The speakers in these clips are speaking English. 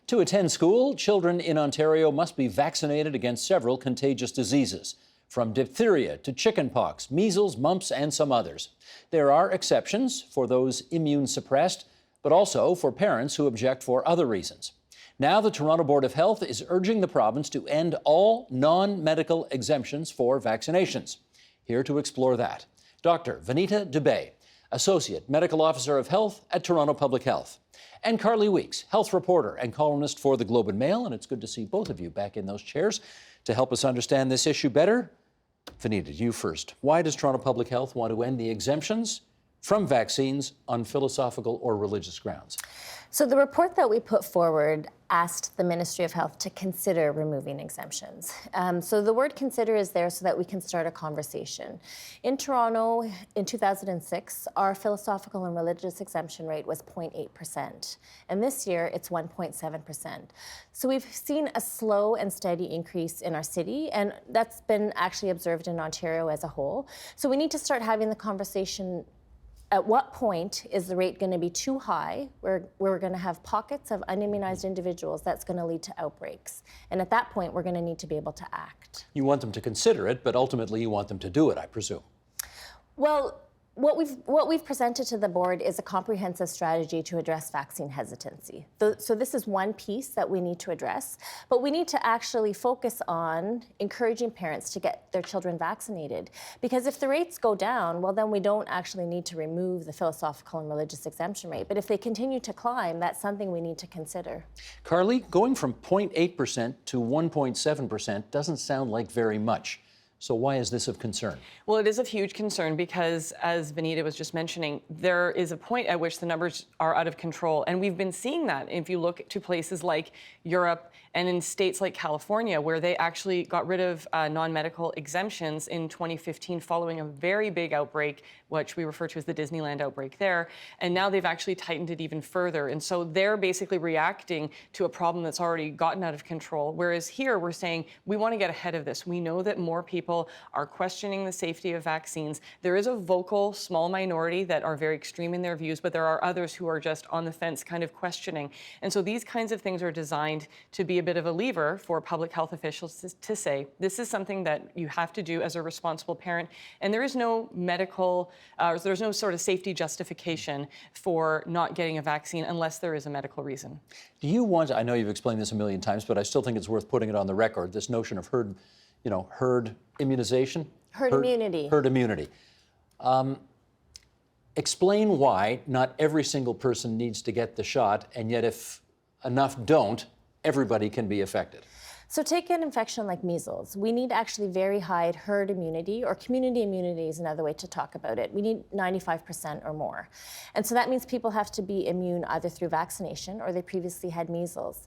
To attend school, children in Ontario must be vaccinated against several contagious diseases, from diphtheria to chickenpox, measles, mumps, and some others. There are exceptions for those immune suppressed, but also for parents who object for other reasons. Now the Toronto Board of Health is urging the province to end all non-medical exemptions for vaccinations. Here to explore that, Dr. Vinita Dubey, Associate Medical Officer of Health at Toronto Public Health, and Carly Weeks, health reporter and columnist for the Globe and Mail, and it's good to see both of you back in those chairs to help us understand this issue better. Vinita, you first. Why does Toronto Public Health want to end the exemptions from vaccines on philosophical or religious grounds? So the report that we put forward asked the Ministry of Health to consider removing exemptions. So the word consider is there so that we can start a conversation. In Toronto, in 2006, our philosophical and religious exemption rate was 0.8%. And this year, it's 1.7%. So we've seen a slow and steady increase in our city, and that's been actually observed in Ontario as a whole. So we need to start having the conversation. At what point is the rate going to be too high, where we're going to have pockets of unimmunized individuals that's going to lead to outbreaks? And at that point, we're going to need to be able to act. You want them to consider it, but ultimately you want them to do it, I presume. Well, what we've presented to the board is a comprehensive strategy to address vaccine hesitancy. So this is one piece that we need to address, but we need to actually focus on encouraging parents to get their children vaccinated. Because if the rates go down, well, then we don't actually need to remove the philosophical and religious exemption rate. But if they continue to climb, that's something we need to consider. Carly, going from 0.8% to 1.7% doesn't sound like very much. So why is this of concern? Well, it is of huge concern because, as Vinita was just mentioning, there is a point at which the numbers are out of control. And we've been seeing that if you look to places like Europe and in states like California, where they actually got rid of non-medical exemptions in 2015 following a very big outbreak, which we refer to as the Disneyland outbreak there. And now they've actually tightened it even further. And so they're basically reacting to a problem that's already gotten out of control. Whereas here we're saying we want to get ahead of this. We know that more people are questioning the safety of vaccines. There is a vocal small minority that are very extreme in their views, but there are others who are just on the fence kind of questioning. And so these kinds of things are designed to be a bit of a lever for public health officials to say, this is something that you have to do as a responsible parent. And there is no medical, there's no sort of safety justification for not getting a vaccine unless there is a medical reason. Do you want, I know you've explained this a million times, but I still think it's worth putting it on the record, this notion of herd immunization? Herd immunity. Herd immunity. Explain why not every single person needs to get the shot, and yet if enough don't, everybody can be affected. So take an infection like measles. We need actually very high herd immunity, or community immunity is another way to talk about it. We need 95% or more. And so that means people have to be immune either through vaccination or they previously had measles.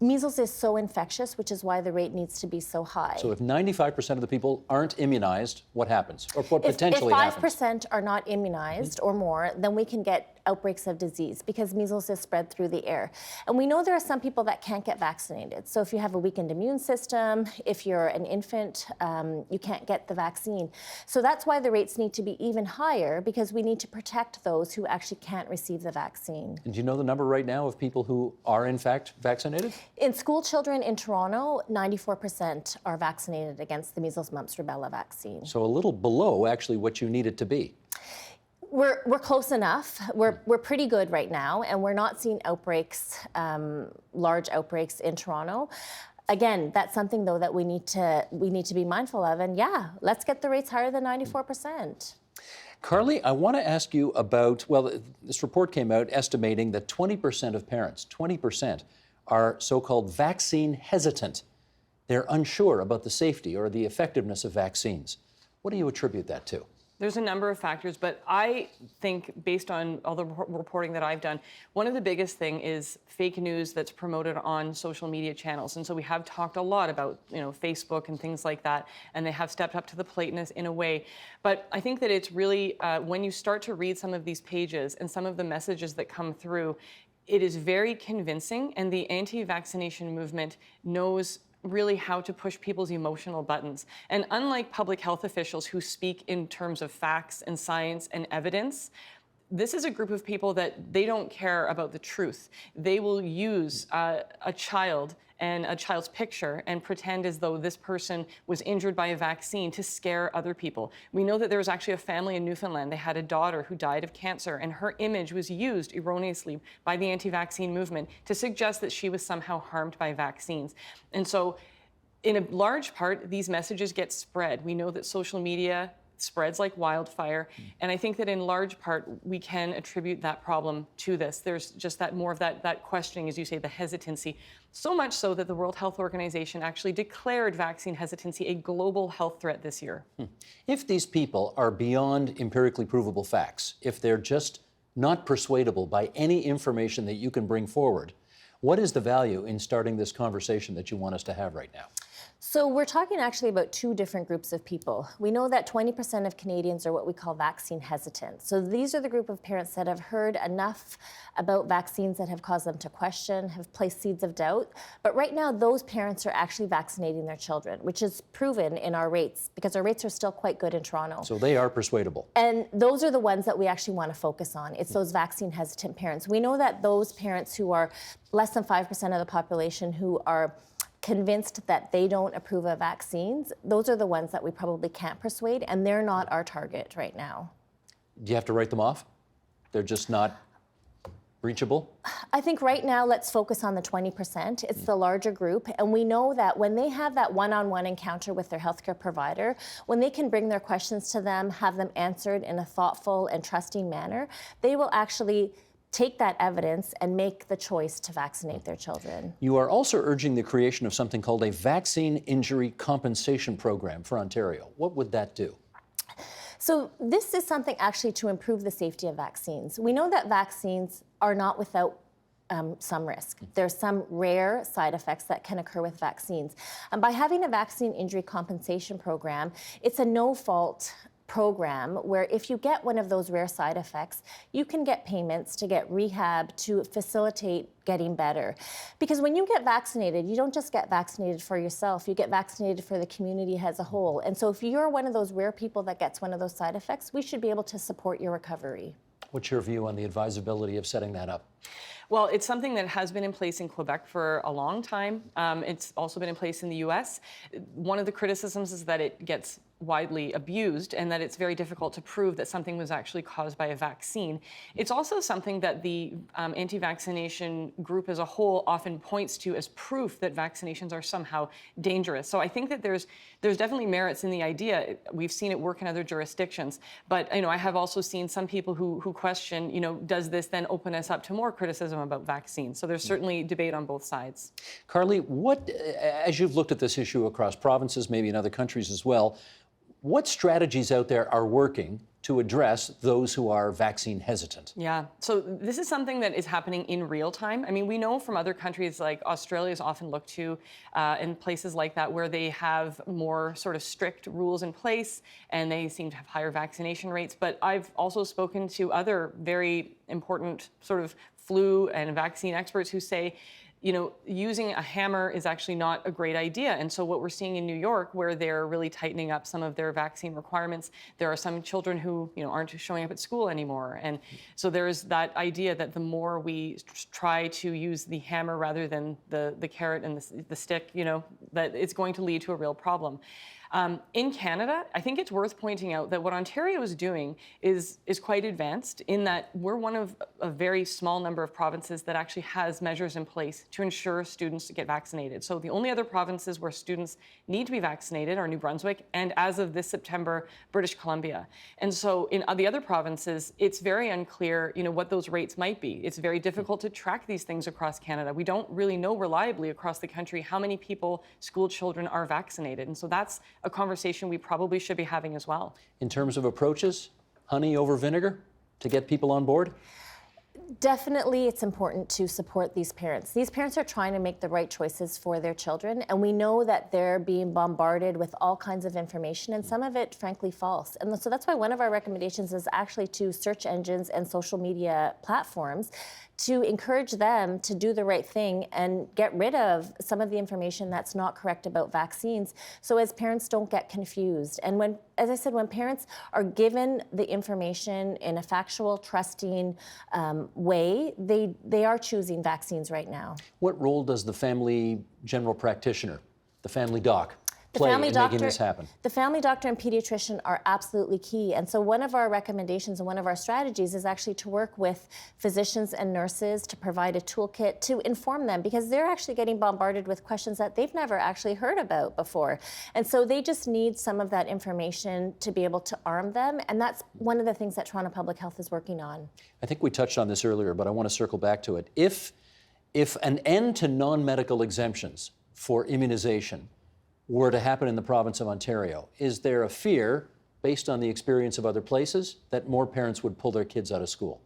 Measles is so infectious, which is why the rate needs to be so high. So if 95% of the people aren't immunized, what happens? Or what potentially happens? If 5% are not immunized or more, then we can get outbreaks of disease because measles is spread through the air. And we know there are some people that can't get vaccinated. So if you have a weakened immune system, if you're an infant, you can't get the vaccine. So that's why the rates need to be even higher, because we need to protect those who actually can't receive the vaccine. And do you know the number right now of people who are in fact vaccinated? In school children in Toronto, 94% are vaccinated against the measles, mumps, rubella vaccine. So a little below actually what you need it to be. We're close enough. We're pretty good right now, and we're not seeing outbreaks, large outbreaks in Toronto. Again, that's something though that we need to be mindful of. And yeah, let's get the rates higher than 94%. Carly, I want to ask you about, well, this report came out estimating that 20% of parents, 20%, are so-called vaccine hesitant. They're unsure about the safety or the effectiveness of vaccines. What do you attribute that to? There's a number of factors, but I think based on all the reporting that I've done, one of the biggest thing is fake news that's promoted on social media channels. And so we have talked a lot about, Facebook and things like that, and they have stepped up to the plate in a way. But I think that it's really, when you start to read some of these pages and some of the messages that come through, it is very convincing, and the anti-vaccination movement knows really how to push people's emotional buttons. And unlike public health officials who speak in terms of facts and science and evidence, this is a group of people that they don't care about the truth. They will use a child and a child's picture and pretend as though this person was injured by a vaccine to scare other people. We know that there was actually a family in Newfoundland. They had a daughter who died of cancer, and her image was used erroneously by the anti-vaccine movement to suggest that she was somehow harmed by vaccines. And so, in a large part, these messages get spread. We know that social media spreads like wildfire. And I think that in large part, we can attribute that problem to this. There's just that more of that questioning, as you say, the hesitancy. So much so that the World Health Organization actually declared vaccine hesitancy a global health threat this year. If these people are beyond empirically provable facts, if they're just not persuadable by any information that you can bring forward, what is the value in starting this conversation that you want us to have right now? So we're talking actually about two different groups of people. We know that 20% of Canadians are what we call vaccine hesitant. So these are the group of parents that have heard enough about vaccines that have caused them to question, have placed seeds of doubt. But right now, those parents are actually vaccinating their children, which is proven in our rates, because our rates are still quite good in Toronto. So they are persuadable. And those are the ones that we actually want to focus on. It's those vaccine hesitant parents. We know that those parents who are less than 5% of the population who are convinced that they don't approve of vaccines, those are the ones that we probably can't persuade, and they're not our target right now. Do you have to write them off? They're just not reachable? I think right now, let's focus on the 20%. It's the larger group, and we know that when they have that one-on-one encounter with their healthcare provider, when they can bring their questions to them, have them answered in a thoughtful and trusting manner, they will actually take that evidence and make the choice to vaccinate their children. You are also urging the creation of something called a vaccine injury compensation program for Ontario. What would that do? So this is something actually to improve the safety of vaccines. We know that vaccines are not without some risk. There's some rare side effects that can occur with vaccines. And by having a vaccine injury compensation program, it's a no-fault program where if you get one of those rare side effects, you can get payments to get rehab to facilitate getting better. Because when you get vaccinated, you don't just get vaccinated for yourself, you get vaccinated for the community as a whole. And so if you're one of those rare people that gets one of those side effects, we should be able to support your recovery. What's your view on the advisability of setting that up? Well, it's something that has been in place in Quebec for a long time. It's also been in place in the US. One of the criticisms is that it gets widely abused and that it's very difficult to prove that something was actually caused by a vaccine. It's also something that the anti-vaccination group as a whole often points to as proof that vaccinations are somehow dangerous. So I think that there's definitely merits in the idea. We've seen it work in other jurisdictions, but I have also seen some people who question, does this then open us up to more criticism about vaccines? So there's certainly debate on both sides. Carly, as you've looked at this issue across provinces, maybe in other countries as well, what strategies out there are working to address those who are vaccine hesitant? Yeah, so this is something that is happening in real time. I mean, we know from other countries like Australia is often looked to in places like that where they have more sort of strict rules in place and they seem to have higher vaccination rates. But I've also spoken to other very important sort of flu and vaccine experts who say, using a hammer is actually not a great idea. And so what we're seeing in New York, where they're really tightening up some of their vaccine requirements, there are some children who, aren't showing up at school anymore. And so there's that idea that the more we try to use the hammer rather than the carrot and the stick, that it's going to lead to a real problem. In Canada, I think it's worth pointing out that what Ontario is doing is quite advanced in that we're one of a very small number of provinces that actually has measures in place to ensure students get vaccinated. So the only other provinces where students need to be vaccinated are New Brunswick and, as of this September, British Columbia. And so in the other provinces, it's very unclear, what those rates might be. It's very difficult to track these things across Canada. We don't really know reliably across the country how many people, school children, are vaccinated. And so that's a conversation we probably should be having as well. In terms of approaches, honey over vinegar to get people on board? Definitely, it's important to support these parents. These parents are trying to make the right choices for their children, and we know that they're being bombarded with all kinds of information, and some of it, frankly, false. And so that's why one of our recommendations is actually to search engines and social media platforms to encourage them to do the right thing and get rid of some of the information that's not correct about vaccines, so as parents don't get confused. And when, as I said, when parents are given the information in a factual, trusting way, they are choosing vaccines right now. What role does the family general practitioner, the family doc, play in making this happen? The family doctor and pediatrician are absolutely key. And so one of our recommendations and one of our strategies is actually to work with physicians and nurses to provide a toolkit to inform them, because they're actually getting bombarded with questions that they've never actually heard about before. And so they just need some of that information to be able to arm them. And that's one of the things that Toronto Public Health is working on. I think we touched on this earlier, but I want to circle back to it. If an end to non-medical exemptions for immunization were to happen in the province of Ontario, is there a fear, based on the experience of other places, that more parents would pull their kids out of school?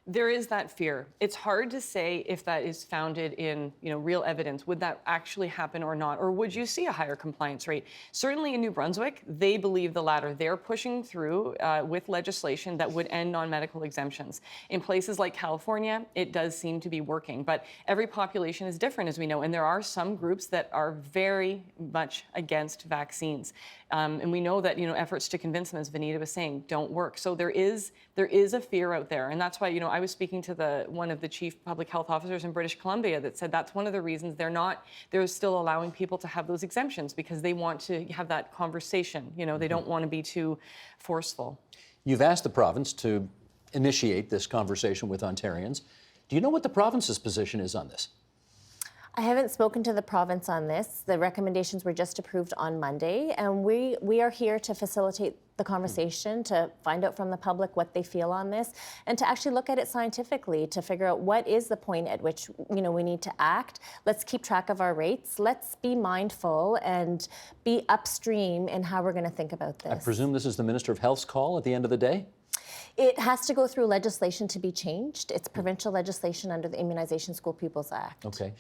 There is that fear. It's hard to say if that is founded in, real evidence. Would that actually happen or not? Or would you see a higher compliance rate? Certainly in New Brunswick, they believe the latter. They're pushing through with legislation that would end non-medical exemptions. In places like California, it does seem to be working. But every population is different, as we know. And there are some groups that are very much against vaccines. And we know that, efforts to convince them, as Vinita was saying, don't work. So there is a fear out there. And that's why, I was speaking to one of the chief public health officers in British Columbia that said that's one of the reasons they're still allowing people to have those exemptions, because they want to have that conversation. They don't want to be too forceful. You've asked the province to initiate this conversation with Ontarians. Do you know what the province's position is on this? I haven't spoken to the province on this. The recommendations were just approved on Monday, and we are here to facilitate the conversation, to find out from the public what they feel on this, and to actually look at it scientifically to figure out what is the point at which we need to act. Let's keep track of our rates. Let's be mindful and be upstream in how we're going to think about this. I presume this is the Minister of Health's call at the end of the day? It has to go through legislation to be changed. It's provincial legislation under the Immunization School Pupils Act. Okay.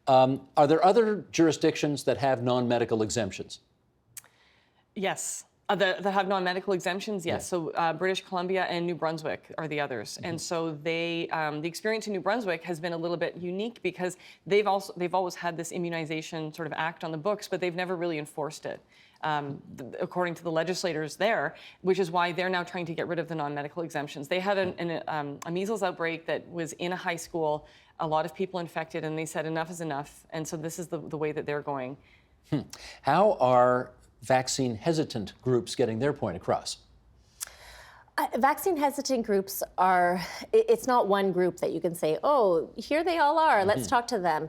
Are there other jurisdictions that have non-medical exemptions? Yes. That have non-medical exemptions, yes. Yeah. So British Columbia and New Brunswick are the others. And so the experience in New Brunswick has been a little bit unique, because they've always had this immunization sort of act on the books, but they've never really enforced it. According to the legislators there, which is why they're now trying to get rid of the non-medical exemptions. They had a measles outbreak that was in a high school, a lot of people infected, and they said enough is enough. And so this is the way that they're going. How are vaccine hesitant groups getting their point across? Vaccine hesitant groups it's not one group that you can say, oh, here they all are, let's talk to them.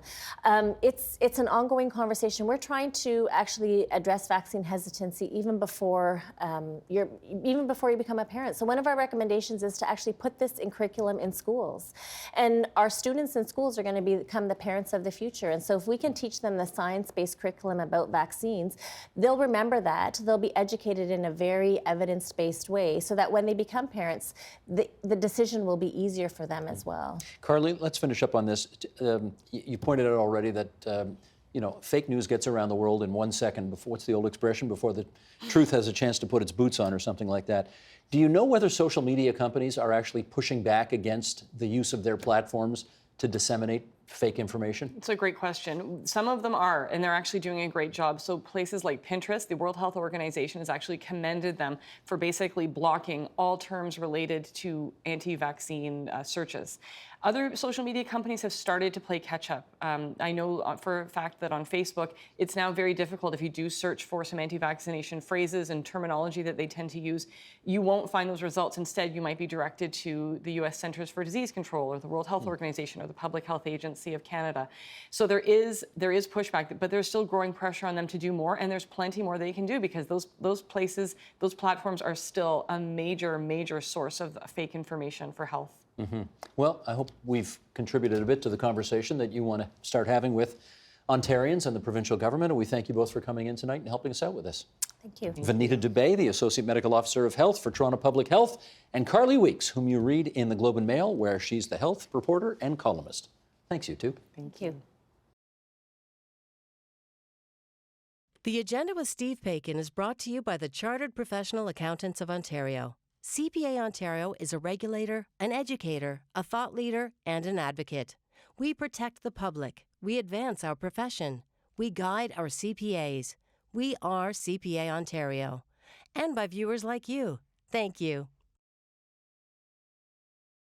It's an ongoing conversation. We're trying to actually address vaccine hesitancy even before you become a parent. So one of our recommendations is to actually put this in curriculum in schools. And our students in schools are going to become the parents of the future. And so if we can teach them the science-based curriculum about vaccines, they'll remember that. They'll be educated in a very evidence-based way, so that when they become parents, the decision will be easier for them as well. Carly, let's finish up on this. You pointed out already that fake news gets around the world in 1 second. What's the old expression? Before the truth has a chance to put its boots on, or something like that. Do you know whether social media companies are actually pushing back against the use of their platforms to disseminate fake information? It's a great question. Some of them are, and they're actually doing a great job. So places like Pinterest, the World Health Organization has actually commended them for basically blocking all terms related to anti-vaccine searches. Other social media companies have started to play catch up. I know for a fact that on Facebook, it's now very difficult if you do search for some anti-vaccination phrases and terminology that they tend to use, you won't find those results. Instead, you might be directed to the U.S. Centers for Disease Control or the World Health Organization or the Public Health Agency of Canada. So there is pushback, but there's still growing pressure on them to do more, and there's plenty more they can do, because those places, those platforms are still a major source of fake information for health. Mm-hmm. Well, I hope we've contributed a bit to the conversation that you want to start having with Ontarians and the provincial government, and we thank you both for coming in tonight and helping us out with this. Thank you. Vinita Dubey, the Associate Medical Officer of Health for Toronto Public Health, and Carly Weeks, whom you read in the Globe and Mail, where she's the health reporter and columnist. Thanks, you two. Thank you. The Agenda with Steve Paikin is brought to you by the Chartered Professional Accountants of Ontario. CPA Ontario is a regulator, an educator, a thought leader, and an advocate. We protect the public. We advance our profession. We guide our CPAs. We are CPA Ontario. And by viewers like you. Thank you.